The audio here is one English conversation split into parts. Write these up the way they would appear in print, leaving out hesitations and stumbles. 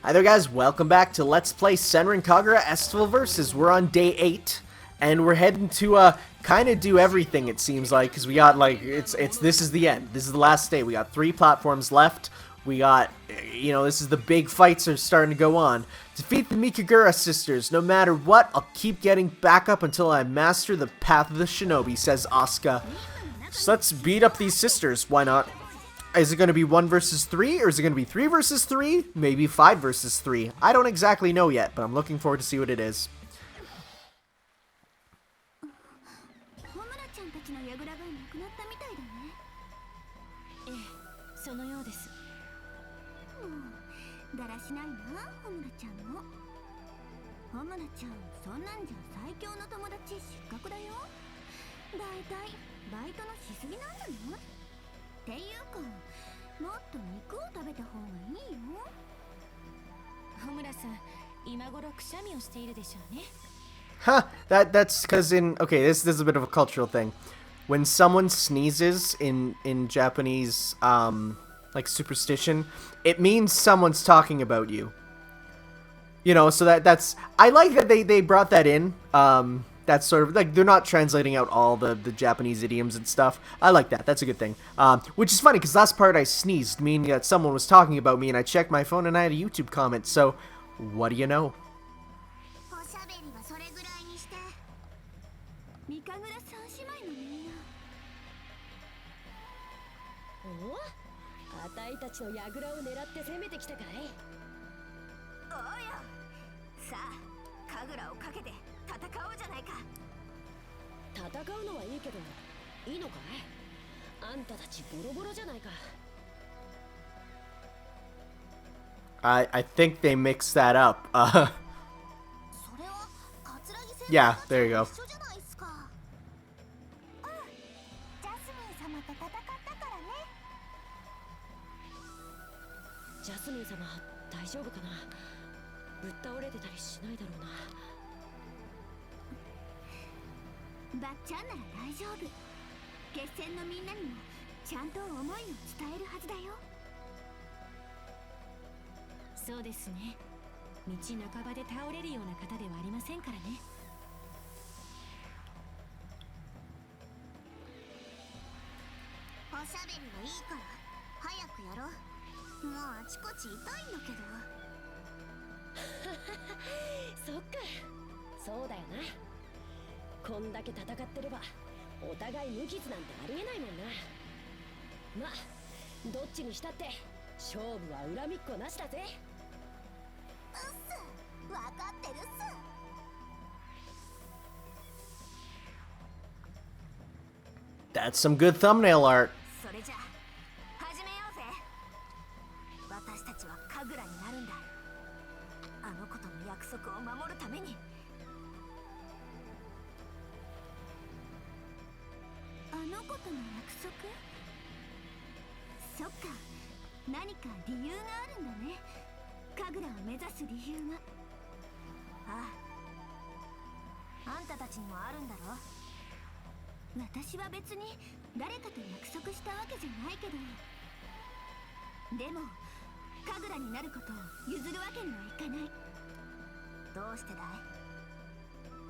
Hi there guys, welcome back to Let's Play Senran Kagura Estival Versus. We're on day 8, and we're heading to kind of do everything it seems like, because we got like, this is the end. This is the last day. We got 3 platforms left. We got, this is the big fights are starting to go on. Defeat the Kagura sisters. No matter what, I'll keep getting back up until I master the path of the shinobi, says Asuka. So let's beat up these sisters, why not? Is it going to be 1 versus 3, or is it going to be 3 versus 3? Maybe 5 versus 3. I don't exactly know yet, but I'm looking forward to see what it is. Huh, that's because okay, this is a bit of a cultural thing. When someone sneezes in Japanese like superstition, it means someone's talking about you. So that's I like that they brought that in. That's sort of like they're not translating out all the Japanese idioms and stuff. I like that. That's a good thing. Which is funny because last part I sneezed, meaning that someone was talking about me, and I checked my phone and I had a YouTube comment. So, what do you know? I think they mixed that up. Yeah, there you go. Jasmine 様、大丈夫かな？ぶっ倒れてたりしないだろうな。ばっちゃんなら大丈夫。決戦のみんなにもちゃんと思いを伝えるはずだよ。そうですね。道半ばで倒れるような方ではありませんからね。おしゃべりはいいから早くやろう。もうあちこち痛いんだけど。そっか、そうだよな。こんだけ戦ってればお互い無傷なんてありえないもんな。まあどっちにしたって勝負は恨みっこなしだぜ。うっす、わかってるっす。That's some good thumbnail art. それじゃ始めようぜ。私たちはカグラになるんだ。あの子との約束を守るために。あの子との約束？そっか、何か理由があるんだね。カグラを目指す理由が。ああ、あんたたちにもあるんだろ。私は別に誰かと約束したわけじゃないけど、でもカグラになることを譲るわけにはいかない。どうしてだ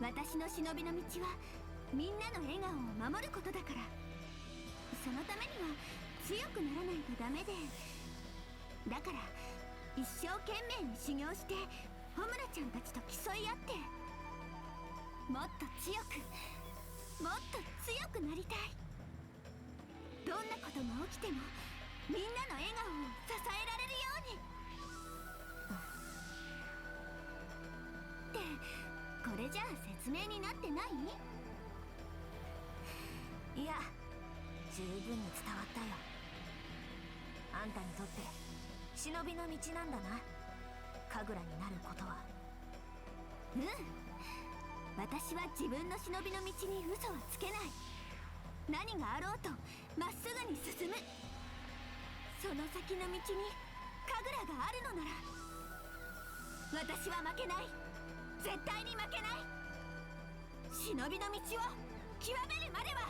い？私の忍びの道はみんなの笑顔を守ることだから。そのためには強くならないとダメで、だから一生懸命に修行してホムラちゃんたちと競い合って、もっと強くもっと強くなりたい。どんなことが起きてもみんなの笑顔を支えられるように。ってこれじゃあ説明になってない？いや、十分に伝わったよ。あんたにとって忍びの道なんだな、カグラになることは。うん、私は自分の忍びの道に嘘はつけない。何があろうとまっすぐに進む。その先の道にカグラがあるのなら私は負けない。絶対に負けない。忍びの道を極めるまでは。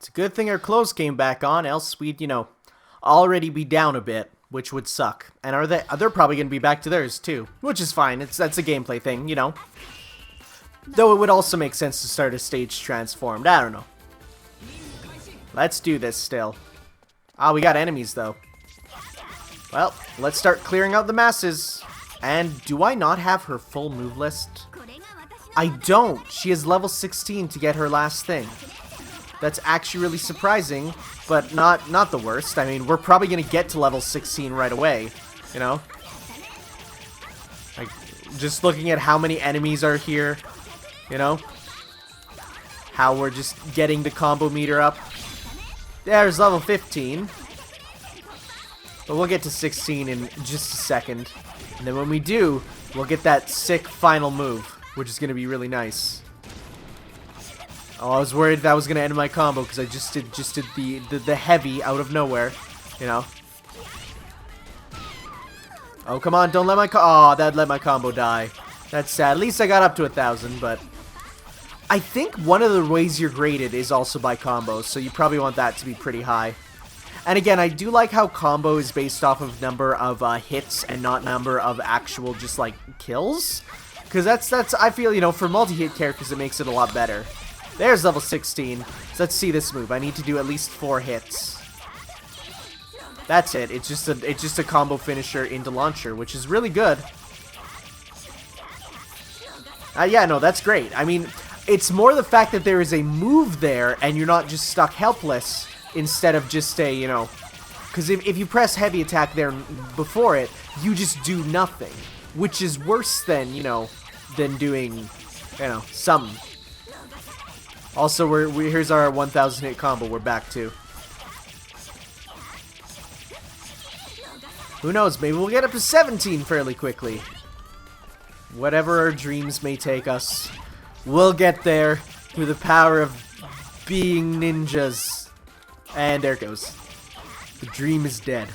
It's a good thing our clothes came back on, else we'd, you know, already be down a bit, which would suck. And they're probably going to be back to theirs too, which is fine. That's a gameplay thing, you know. Though it would also make sense to start a stage transformed. I don't know. Let's do this still. Ah, we got enemies though. Well, let's start clearing out the masses. And do I not have her full move list? I don't. She is level 16 to get her last thing. That's actually really surprising, but not the worst. I mean, we're probably going to get to level 16 right away, you know? Like, just looking at how many enemies are here, you know? How we're just getting the combo meter up. There's level 15. But we'll get to 16 in just a second. And then when we do, we'll get that sick final move, which is going to be really nice. Oh, I was worried that was going to end my combo because I just did the heavy out of nowhere, you know. Oh, come on, don't let my that let my combo die. That's sad. At least I got up to 1,000, but I think one of the ways you're graded is also by combos, so you probably want that to be pretty high. And again, I do like how combo is based off of number of hits and not number of actual just like kills, because that's I feel, you know, for multi-hit characters it makes it a lot better. There's level 16. So let's see this move. I need to do at least 4 hits. That's it. It's just a combo finisher into launcher, which is really good. Yeah, no, that's great. I mean, it's more the fact that there is a move there and you're not just stuck helpless instead of just a, you know, because if you press heavy attack there before it, you just do nothing, which is worse than, you know, than doing, you know, something. Also, here's our 1,000 hit combo we're back to. Who knows, maybe we'll get up to 17 fairly quickly. Whatever our dreams may take us, we'll get there through the power of being ninjas. And there it goes. The dream is dead.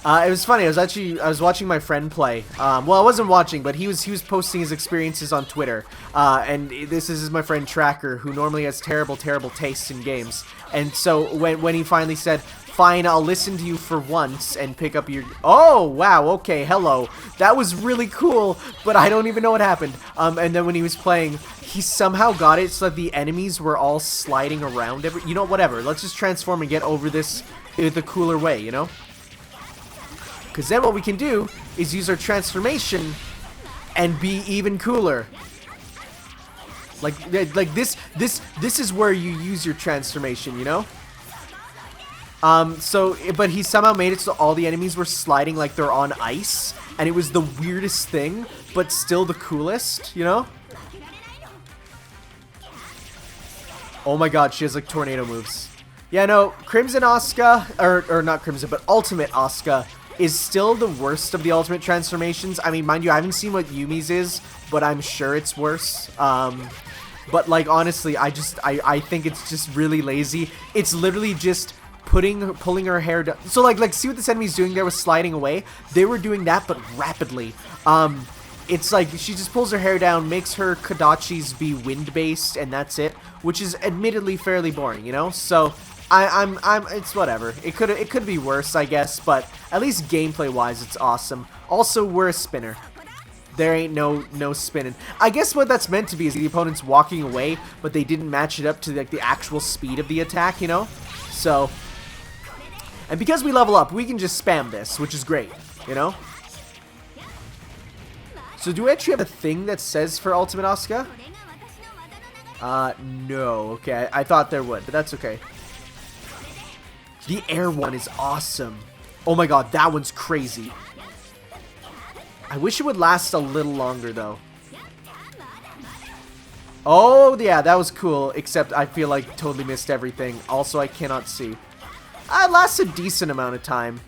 It was funny. I was watching my friend play. Well, I wasn't watching, but he was posting his experiences on Twitter. And this is my friend Tracker, who normally has terrible taste in games. And so when he finally said, "Fine, I'll listen to you for once and pick up your..." Oh, wow, okay, hello. That was really cool, but I don't even know what happened. And then when he was playing, he somehow got it so that the enemies were all sliding around. You know, whatever. Let's just transform and get over this the cooler way, you know? Because then what we can do is use our transformation and be even cooler. Like this is where you use your transformation, you know? But he somehow made it so all the enemies were sliding like they're on ice, and it was the weirdest thing, but still the coolest, you know? Oh my god, she has like tornado moves. Yeah, no, Crimson Asuka, or not Crimson, but Ultimate Asuka is still the worst of the ultimate transformations. I mean, mind you, I haven't seen what Yumi's is, but I'm sure it's worse. But like, honestly, I think it's just really lazy. It's literally just pulling her hair down. So like see what this enemy's doing there with sliding away? They were doing that, but rapidly. It's like she just pulls her hair down, makes her Kodachis be wind-based, and that's it, which is admittedly fairly boring, you know? So it's whatever. It could be worse, I guess, but at least gameplay-wise, it's awesome. Also, we're a spinner. There ain't no spinning. I guess what that's meant to be is the opponent's walking away, but they didn't match it up to like the actual speed of the attack, you know? So, and because we level up, we can just spam this, which is great, you know? So do we actually have a thing that says for Ultimate Asuka? No. Okay, I thought there would, but that's okay. The air one is awesome. Oh my god, that one's crazy. I wish it would last a little longer, though. Oh, yeah, that was cool, except I feel like totally missed everything. Also, I cannot see. It lasts a decent amount of time.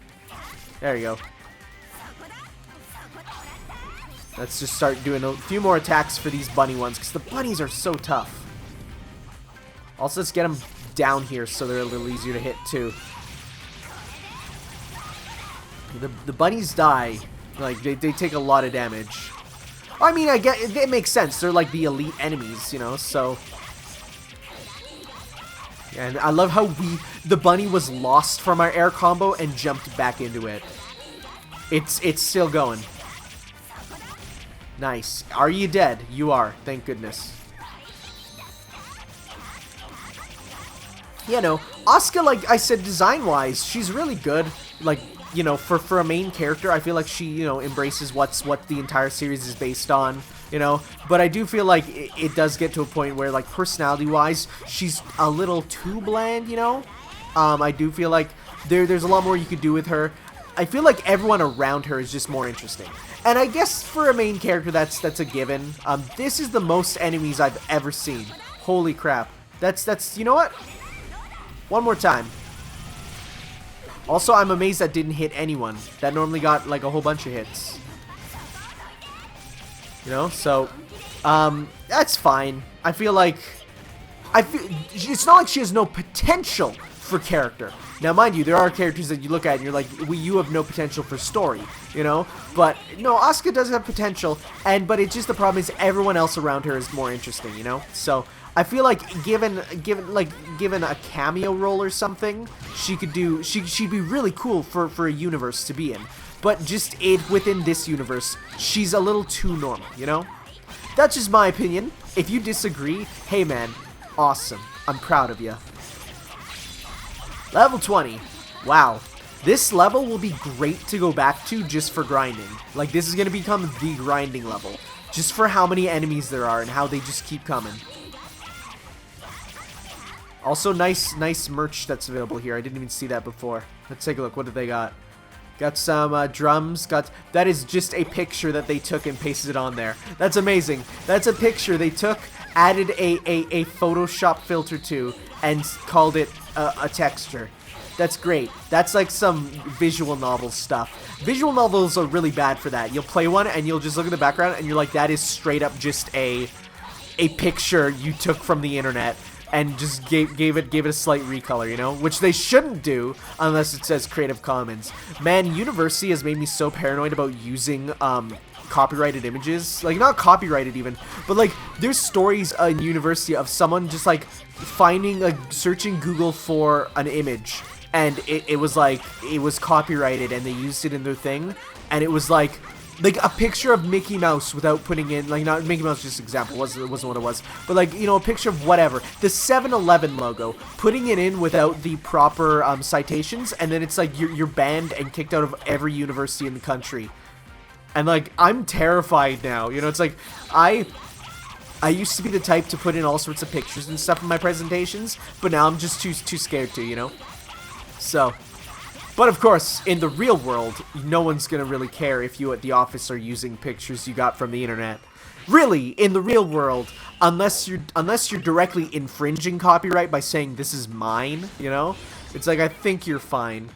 There you go. Let's just start doing a few more attacks for these bunny ones, because the bunnies are so tough. Also, let's get them down here so they're a little easier to hit, too. The bunnies die. Like, they take a lot of damage. I mean, I get it makes sense. They're like the elite enemies, you know, so... And I love how the bunny was lost from our air combo and jumped back into it. It's still going. Nice. Are you dead? You are. Thank goodness. Yeah, no. Asuka, like I said, design-wise, she's really good. Like, you know, for a main character, I feel like she, you know, embraces what the entire series is based on. You know, but I do feel like it does get to a point where, like, personality-wise, she's a little too bland, you know? I do feel like there's a lot more you could do with her. I feel like everyone around her is just more interesting. And I guess for a main character, that's a given. This is the most enemies I've ever seen. Holy crap. That's, you know what? One more time. Also, I'm amazed that didn't hit anyone. That normally got, like, a whole bunch of hits. You know, so, that's fine. I feel like, it's not like she has no potential for character. Now, mind you, there are characters that you look at and you're like, you have no potential for story, you know? But, no, Asuka does have potential, but it's just the problem is everyone else around her is more interesting, you know? So, I feel like given a cameo role or something, she'd be really cool for a universe to be in. But just within this universe, she's a little too normal, you know? That's just my opinion. If you disagree, hey man, awesome. I'm proud of you. Level 20. Wow. This level will be great to go back to just for grinding. Like, this is going to become the grinding level. Just for how many enemies there are and how they just keep coming. Also, nice merch that's available here. I didn't even see that before. Let's take a look. What did they got? Got some drums. That is just a picture that they took and pasted it on there. That's amazing. That's a picture they took, added a Photoshop filter to, and called it a texture. That's great. That's like some visual novel stuff. Visual novels are really bad for that. You'll play one and you'll just look at the background and you're like, that is straight up just a picture you took from the internet. And just gave it a slight recolor, you know? Which they shouldn't do unless it says Creative Commons. Man, University has made me so paranoid about using copyrighted images. Like, not copyrighted even, but like, there's stories in University of someone just like finding, like, searching Google for an image. And it was like, it was copyrighted and they used it in their thing. And it was like a picture of Mickey Mouse without putting in, like, not Mickey Mouse, just example, wasn't what it was, but like, you know, a picture of whatever, the 7-Eleven logo, putting it in without the proper citations, and then it's like you're banned and kicked out of every university in the country. And like, I'm terrified now, you know? It's like, I used to be the type to put in all sorts of pictures and stuff in my presentations, but now I'm just too scared to, you know? So, but of course, in the real world, no one's gonna really care if you at the office are using pictures you got from the internet. Really, in the real world, unless you're directly infringing copyright by saying this is mine, you know? It's like, I think you're fine.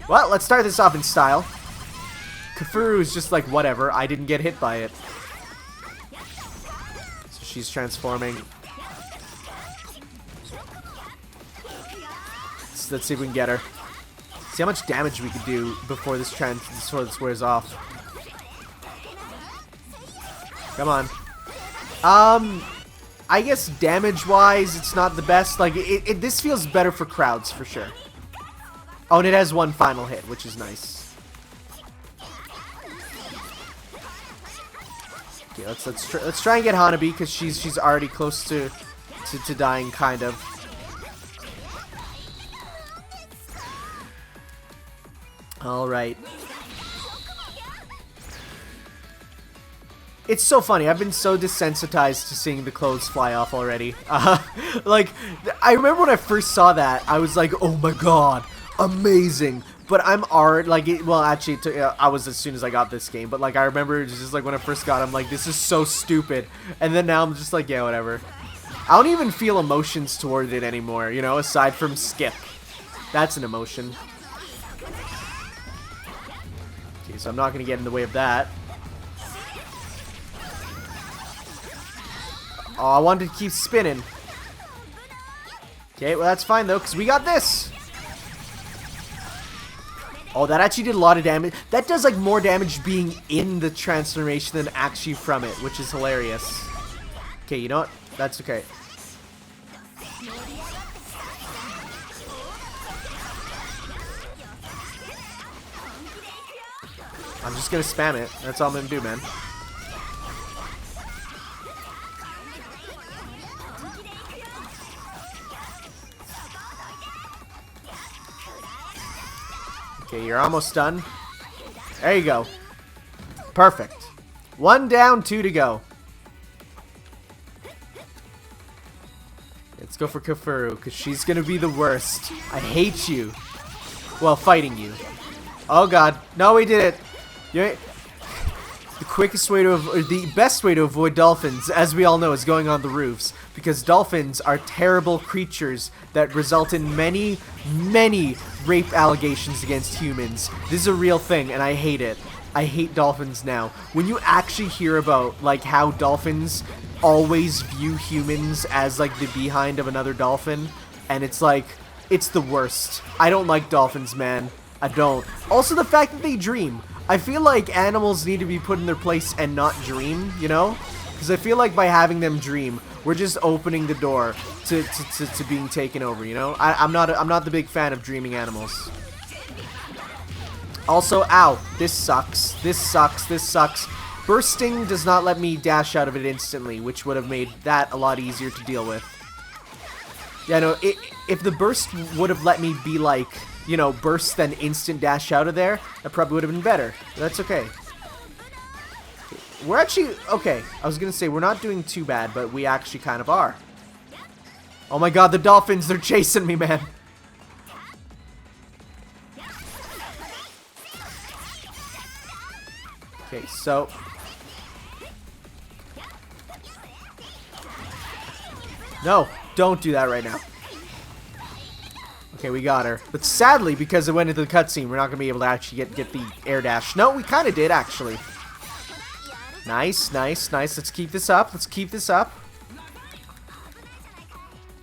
Well, let's start this off in style. Kafuru is just like, whatever, I didn't get hit by it. So she's transforming. Let's see if we can get her. See how much damage we could do before this wears off. Come on. I guess damage-wise, it's not the best. Like, this feels better for crowds, for sure. Oh, and it has one final hit, which is nice. Okay, let's try and get Hanabi, because she's already close to dying, kind of. Alright. It's so funny. I've been so desensitized to seeing the clothes fly off already. Like, I remember when I first saw that, I was like, oh my god, amazing. But I'm already, like, well, actually, I was as soon as I got this game. But, like, I remember just, like, when I first got it, I'm like, this is so stupid. And then now I'm just like, yeah, whatever. I don't even feel emotions toward it anymore, you know, aside from skip. That's an emotion. So I'm not going to get in the way of that. Oh, I wanted to keep spinning. Okay, well that's fine though, because we got this. Oh, that actually did a lot of damage. That does like more damage being in the transformation than actually from it, which is hilarious. Okay, you know what? That's okay. I'm just gonna spam it. That's all I'm gonna do, man. Okay, you're almost done. There you go. Perfect. 1 down, 2 to go. Let's go for Kafuru, because she's gonna be the worst. I hate you. Well, fighting you. Oh god. No, we did it. The quickest way to the best way to avoid dolphins, as we all know, is going on the roofs. Because dolphins are terrible creatures that result in many, many rape allegations against humans. This is a real thing, and I hate it. I hate dolphins now. When you actually hear about, like, how dolphins always view humans as, like, the behind of another dolphin, and it's like, it's the worst. I don't like dolphins, man. I don't. Also, the fact that they dream. I feel like animals need to be put in their place and not dream, you know? Because I feel like by having them dream, we're just opening the door to being taken over, you know? I'm not the big fan of dreaming animals. Also, ow, this sucks. This sucks. This sucks. Bursting does not let me dash out of it instantly, which would have made that a lot easier to deal with. Yeah, no, if the burst would have let me be like, you know, burst then instant dash out of there, that probably would have been better. But that's okay. We're actually, okay, I was gonna say we're not doing too bad, but we actually kind of are. Oh my god, the dolphins, they're chasing me, man. Okay, so no, don't do that right now. Okay, we got her. But sadly, because it went into the cutscene, we're not going to be able to actually get the air dash. No, we kind of did, actually. Nice, nice, nice. Let's keep this up. Let's keep this up.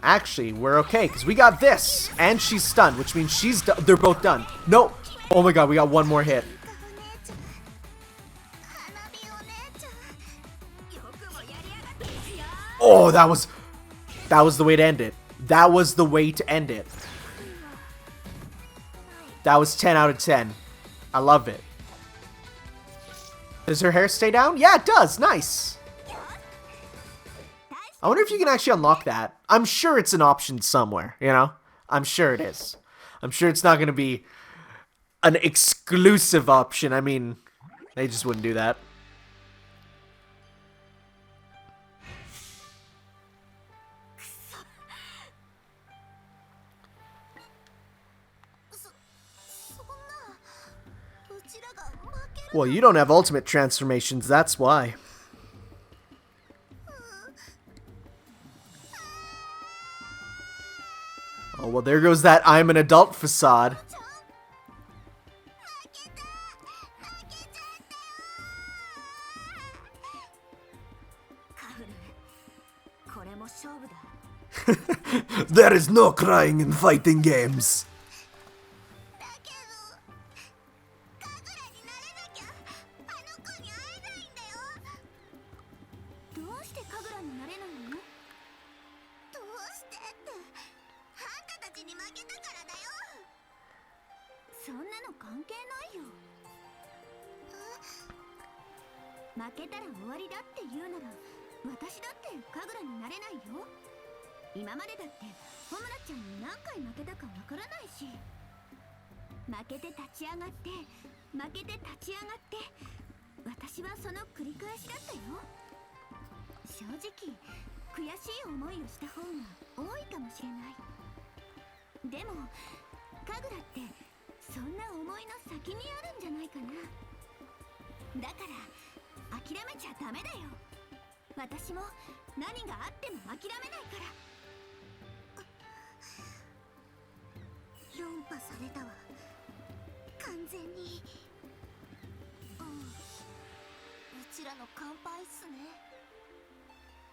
Actually, we're okay, because we got this. And she's stunned, which means she's done. They're both done. No. Oh my god, we got one more hit. Oh, that was the way to end it. That was the way to end it. That was 10 out of 10. I love it. Does her hair stay down? Yeah, it does. Nice. I wonder if you can actually unlock that. I'm sure it's an option somewhere, you know? I'm sure it is. I'm sure it's not going to be an exclusive option. I mean, they just wouldn't do that. Well, you don't have ultimate transformations, that's why. Oh, well, there goes that I'm an adult facade. There is no crying in fighting games.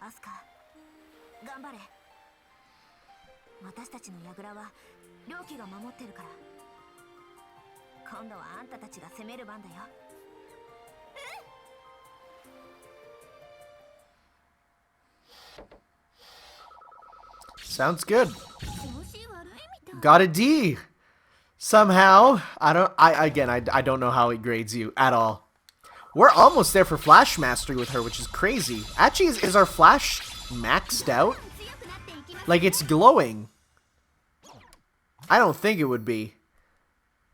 Asuka, 頑張れ。私たちの櫓は良機が守ってるから。今度はあんたたちが攻める番だよ。Sounds good. Got a D. Somehow. I don't know how it grades you at all. We're almost there for Flash Mastery with her, which is crazy. Actually, is our Flash maxed out? Like, it's glowing. I don't think it would be.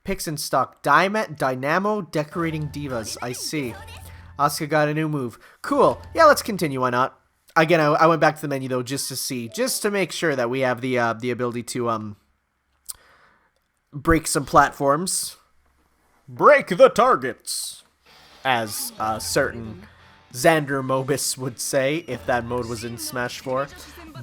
Picks in stock. Dynamo Decorating Divas. I see. Asuka got a new move. Cool. Yeah, let's continue. Why not? Again, I went back to the menu, though, just to see. Just to make sure that we have the ability to, break some platforms. Break the targets! As certain Xander Mobus would say, if that mode was in Smash 4.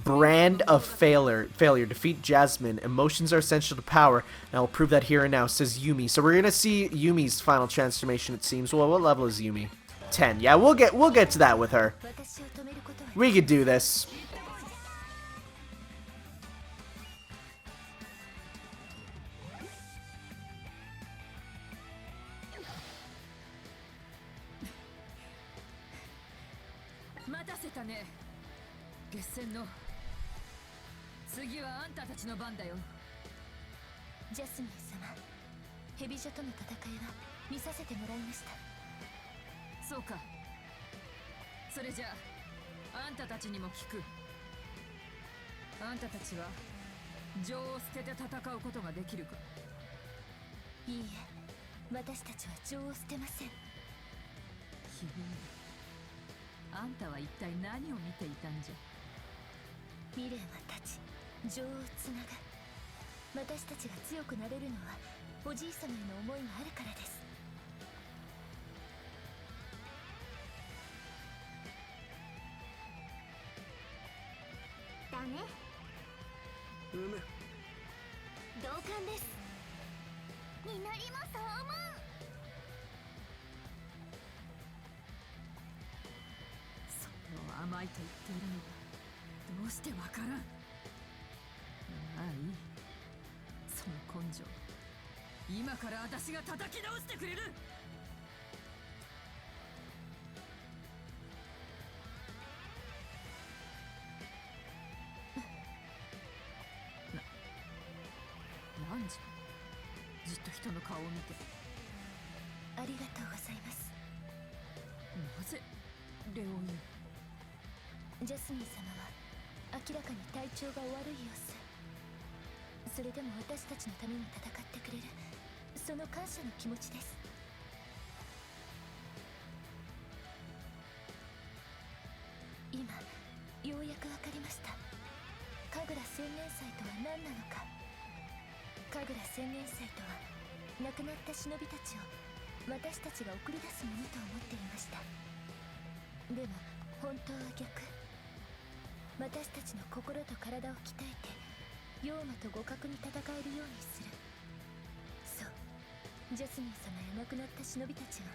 Brand of failure. Defeat Jasmine. Emotions are essential to power. And I will prove that here and now, says Yumi. So we're gonna see Yumi's final transformation, it seems. Well, what level is Yumi? 10. Yeah, we'll get to that with her. We could do this. Jasmine 様、ヘビ女との戦いは見させてもらいました。そうか。それじゃあ、あんたたちにも聞く。あんたたちは情を捨てて戦うことができるか。いいえ、私たちは情を捨てません。君、あんたは一体何を見ていたんじゃ。未練は立ち、情をつなぐ。私たちが強くなれるのはおじい様への思いがあるからです。だね。同感です。みのりもそう思う。それを甘いと言っているのがどうしてわからん。まあいい。その根性、今から私が叩き直してくれる。なんじゃ、じっと人の顔を見て。ありがとうございます。なぜ礼を言う。ジャスミン様は明らかに体調が悪い様子。それでも私たちのために戦ってくれる、その感謝の気持ちです。今ようやくわかりました。神楽千年祭とは何なのか。神楽千年祭とは亡くなった忍びたちを私たちが送り出すものと思っていました。でも本当は逆。私たちの心と体を鍛えて妖魔と互角に戦えるようにする。そう、ジャスミン様や亡くなった忍びたちが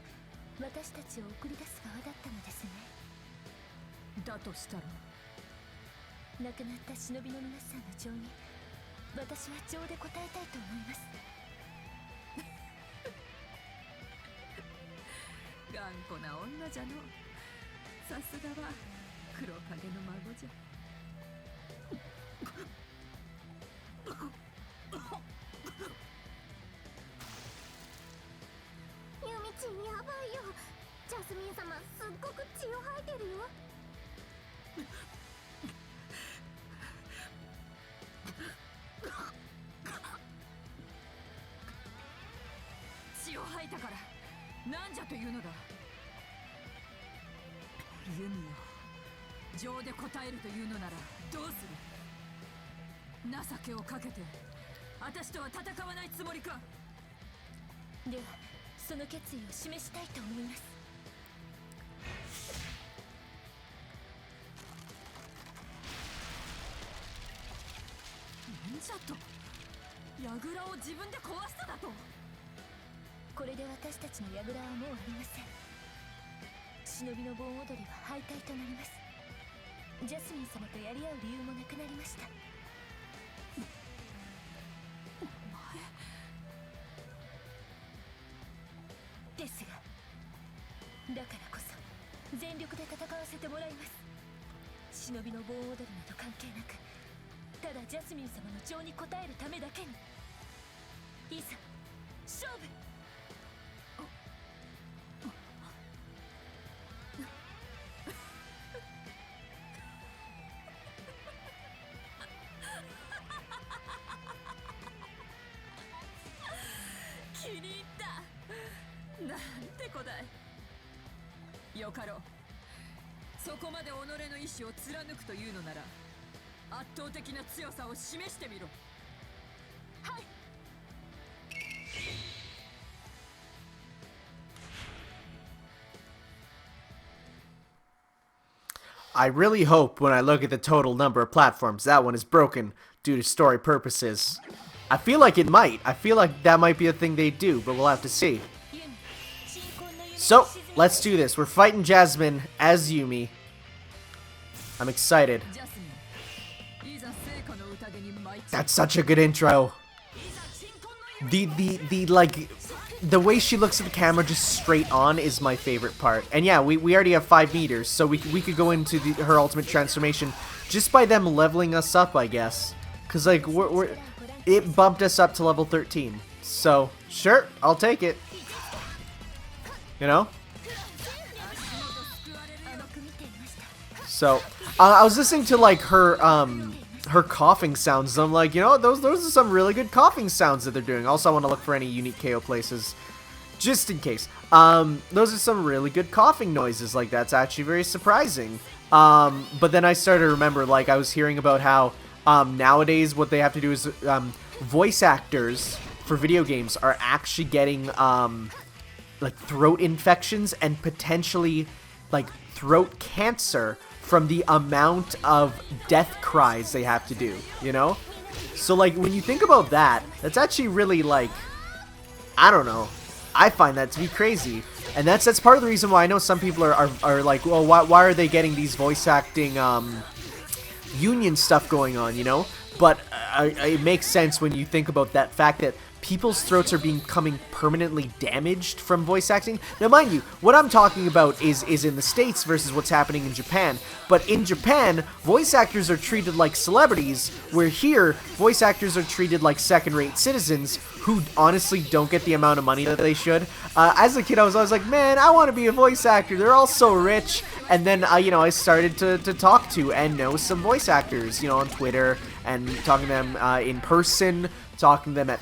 私たちを送り出す側だったのですね。だとしたら、亡くなった忍びの皆さんの情に私は情で応えたいと思います。頑固な女じゃの。さすがは黒影の孫じゃ。ユミちんやばいよ。ジャスミン様すっごく血を吐いてるよ。血を吐いたからなんじゃというのだ。ユミよ、情で応えるというのならどうする。情けをかけて私とは戦わないつもりか。ではその決意を示したいと思います。なんじゃと。櫓を自分で壊しただと。これで私たちの櫓はもうありません。忍びの盆踊りは敗退となります。ジャスミン様とやり合う理由もなくなりました。ですが、だからこそ全力で戦わせてもらいます。忍びの盆踊りなど関係なくただジャスミン様の情に応えるためだけに。いざ勝負。気に入ったなんて子だい。よかろう。そこまで己の意志を貫くというのなら圧倒的な強さを示してみろ。はい。I really hope when I look at the total number of platforms that one is broken due to story purposes. I feel like it might. I feel like that might be a thing they do, but we'll have to see. So, let's do this. We're fighting Jasmine as Yumi. I'm excited. That's such a good intro. The way she looks at the camera just straight on is my favorite part. And yeah, we already have 5 meters, so we could go into her ultimate transformation just by them leveling us up, I guess. Because, like, it bumped us up to level 13. So, sure, I'll take it. You know? So, I was listening to, like, her coughing sounds. I'm like, you know, those are some really good coughing sounds that they're doing. Also, I want to look for any unique KO places, just in case. Those are some really good coughing noises. Like, that's actually very surprising. But then I started to remember, like, I was hearing about how nowadays what they have to do is voice actors for video games are actually getting like throat infections and potentially like throat cancer from the amount of death cries they have to do, you know? So, like, when you think about that, that's actually really, like, I don't know. I find that to be crazy. And that's part of the reason why I know some people are like, well, why are they getting these voice acting union stuff going on, you know? But it makes sense when you think about that fact that people's throats are becoming permanently damaged from voice acting. Now, mind you, what I'm talking about is in the States versus what's happening in Japan. But in Japan, voice actors are treated like celebrities, where here, voice actors are treated like second-rate citizens who honestly don't get the amount of money that they should. As a kid, I was always like, man, I want to be a voice actor. They're all so rich. And then, you know, I started to talk to and know some voice actors, you know, on Twitter, and talking to them in person, talking to them at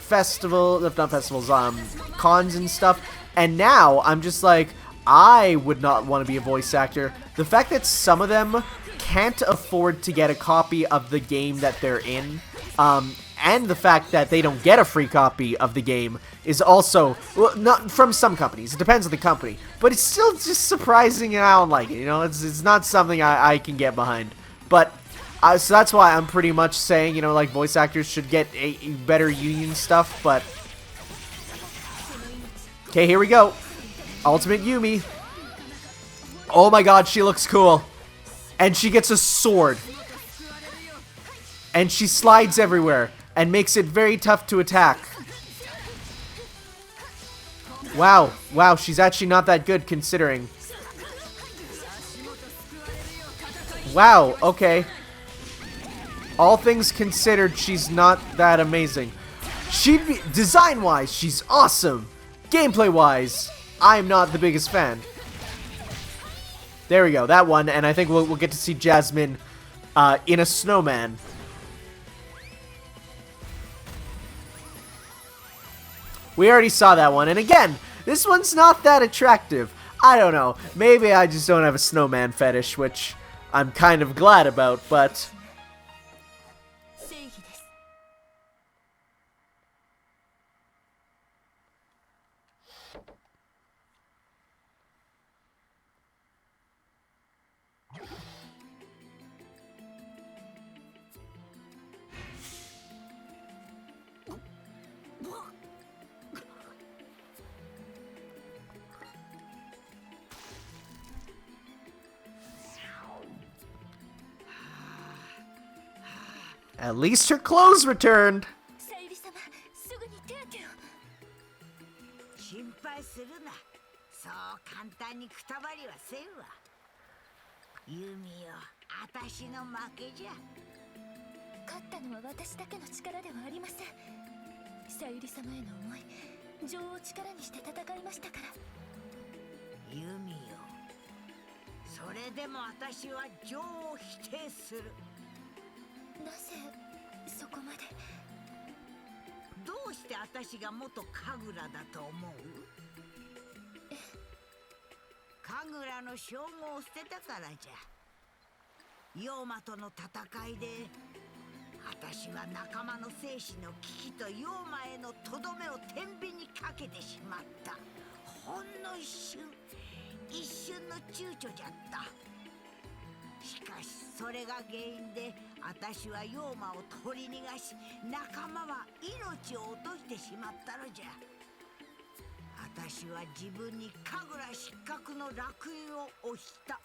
cons and stuff. And now I'm just like, I would not want to be a voice actor. The fact that some of them can't afford to get a copy of the game that they're in, and the fact that they don't get a free copy of the game is also, well, not from some companies. It depends on the company, but it's still just surprising, and I don't like it. You know, it's not something I can get behind. But so that's why I'm pretty much saying, you know, like, voice actors should get a better union stuff. But okay, here we go. Ultimate Yumi. Oh my god, she looks cool. And she gets a sword. And she slides everywhere and makes it very tough to attack. Wow, wow, she's actually not that good considering. Wow, okay. All things considered, she's not that amazing. Design-wise, she's awesome. Gameplay-wise, I'm not the biggest fan. There we go, that one, and I think we'll get to see Jasmine in a snowman. We already saw that one, and again, this one's not that attractive. I don't know, maybe I just don't have a snowman fetish, which I'm kind of glad about, but at least her clothes returned. 心配するな。そう簡単にくたばりはせんわ。ユミよ、あたしの負けじゃ。勝ったのは私だけの力ではありません。さゆり様への思い、情を力にして戦いましたから。ユミよ、それでも私は情を否定する。なぜそこまで。どうして私が元神楽だと思う？神楽の称号を捨てたからじゃ。妖魔との戦いで私は仲間の生死の危機と妖魔へのとどめを天秤にかけてしまった。ほんの一瞬の躊躇じゃった。しかしそれが原因で私は妖魔を取り逃がし、仲間は命を落としてしまったのじゃ。私は自分に神楽失格の烙印を押した。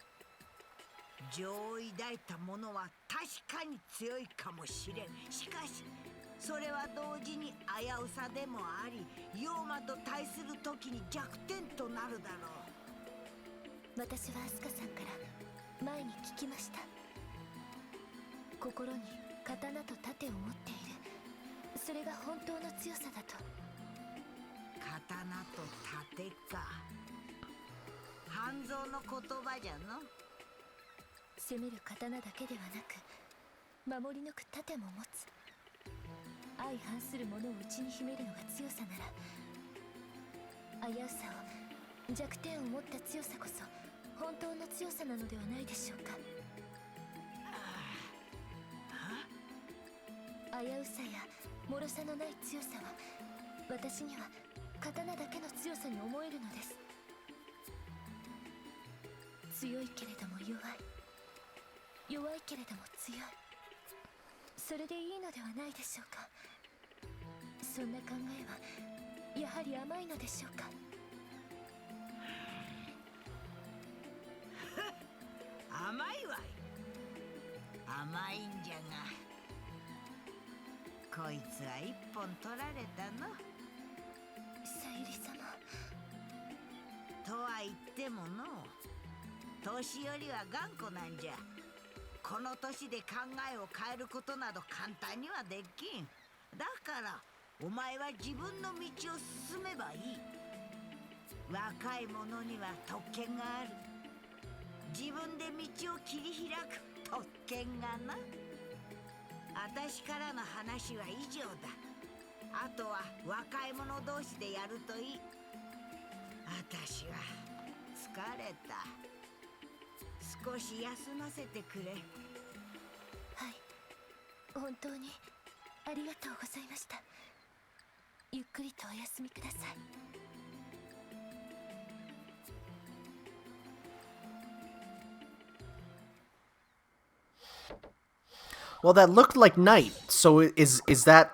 情を抱いた者は確かに強いかもしれん。しかしそれは同時に危うさでもあり、妖魔と対する時に弱点となるだろう。私はアスカさんから前に聞きました。心に刀と盾を持っている、それが本当の強さだと。刀と盾か。半蔵の言葉じゃの。攻める刀だけではなく守り抜く盾も持つ。相反するものを内に秘めるのが強さなら、危うさを、弱点を持った強さこそ本当の強さなのではないでしょうか。危うさや脆さのない強さは私には刀だけの強さに思えるのです。強いけれども弱い、弱いけれども強い、それでいいのではないでしょうか。そんな考えはやはり甘いのでしょうか。甘いわい。甘いんじゃが、こいつは一本取られたの。さゆり様。とは言ってもの、年寄りは頑固なんじゃ。この年で考えを変えることなど簡単にはできん。だからお前は自分の道を進めばいい。若い者には特権がある。自分で道を切り開く特権がな。私からの話は以上だ。あとは若い者同士でやるといい。私は疲れた。少し休ませてくれ。はい、本当にありがとうございました。ゆっくりとお休みください。Well, that looked like night. So is that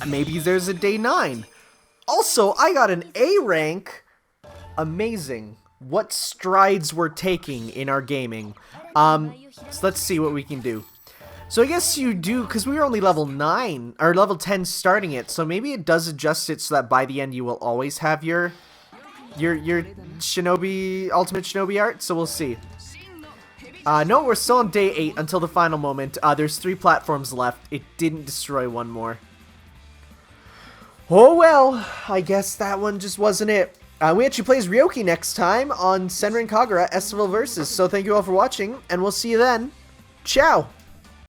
maybe there's a day 9. Also, I got an A rank. Amazing. What strides we're taking in our gaming. So let's see what we can do. So I guess you do, because we were only level 9, or level 10 starting it, so maybe it does adjust it so that by the end you will always have your Shinobi, Ultimate Shinobi art, so we'll see. No, we're still on day 8 until the final moment. There's 3 platforms left. It didn't destroy one more. Oh well, I guess that one just wasn't it. We actually plays Ryoki next time on Senran Kagura Estival Versus, so thank you all for watching, and we'll see you then. Ciao!